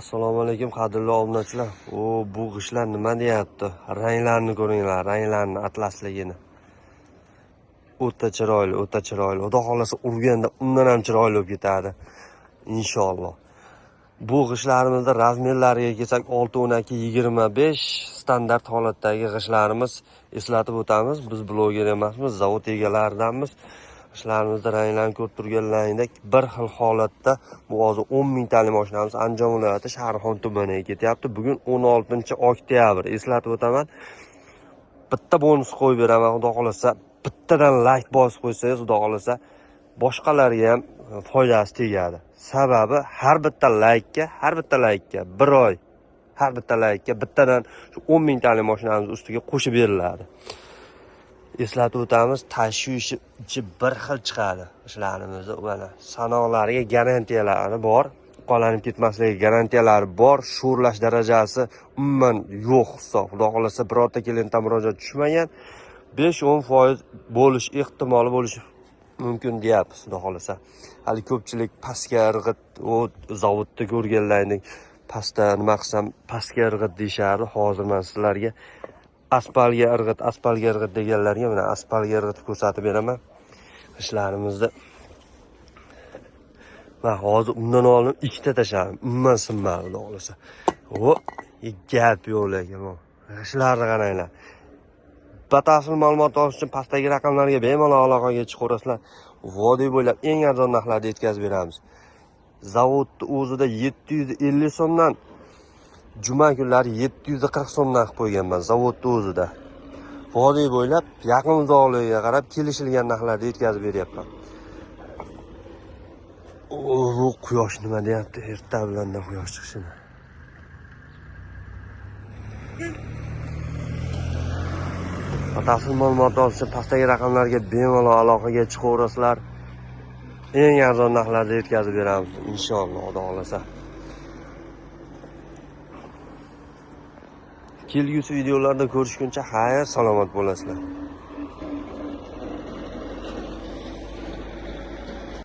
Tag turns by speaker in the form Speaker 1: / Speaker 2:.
Speaker 1: Assalomu alaykum qadrli obunachilar. Bu g'ishlar nima deyapti? Ranglarni ko'ringlar, ranglarni atlasligini. O'ta chiroyli, o'ta chiroyli. Xudo xolasa urganda undan ham chiroyli bo'lib ketadi. Inshaalloh. Bu g'ishlarimizda razmerlariga kelsak 6-12, 25 standart holatdagi g'ishlarimiz. Eslatib o'tamiz, biz bloger emasmiz, zavod egalaridanmiz. Ishlarimizda ranglarni ko'rib turganlaringdek bir xil holatda bu hozir 10 mingtalik mashinamiz Andijon viloyati Sharxon tumaniga ketyapti. Bugun 16-oktyabr. Eslatib o'taman. Bitta bonus qo'yib beraman, xudo xolasa. Bittadan like bosib qo'ysangiz, xudo xolasa, boshqalarga ham foydasi tegadi. Sababi har bitta laykka 1 oy, har bitta laykka bittadan 10 mingtalik mashinamiz ustiga qo'shib beriladi. Eslatib o'tamiz, tashvishi bir xil chiqadi ishlarimizni. Mana sanoqlariga garantiyalari bor, qo'lanib ketmasligi garantiyalari bor, sho'rlash darajasi umuman yo'q hisob. Xudo xolasa birorta klientdan murojaat tushmagan. 5-10% bo'lish ehtimoli bo'lishi mumkin deyapmiz, xudo xolasa. Hali ko'pchilik pastga irg'it, zavodda ko'rganlaringdek pastda nima qilsam pastga irg'it deyishardi. Hozir men sizlarga aspalga irg'it deganlarga mana aspalga irg'it ko'rsatib beraman. Ishlarimizni va hozir undan oldin ikkita tashladim. Umuman sinmadi, xudo xolasa. Gap yo'q lekin. Ishlarni qaranglar. Batafsil ma'lumot olish uchun pastdagi raqamlarga bemalol aloqaga chiqaverasizlar. Vodiy bo'ylab eng arzon narxlarda yetkazib beramiz. Zavodni o'zida 750 so'mdan juma kunlari 740 so'mdan qilib qo'yganman zavodni o'zida. Vodiy bo'ylab yaqin uzoqligiga qarab kelishilgan narxlarda yetkazib beryapman. Bu quyosh nima deyapti? Erta bilanda quyosh chiqishini. Batafsil ma'lumot olish uchun pastdagi raqamlarga bemalol aloqaga chiqaverasizlar. Eng arzon narxlarda yetkazib beramiz inshaalloh, xudo xolasa. Kelgusi videolarda ko'rishguncha xayr, salomat bo'lasizlar.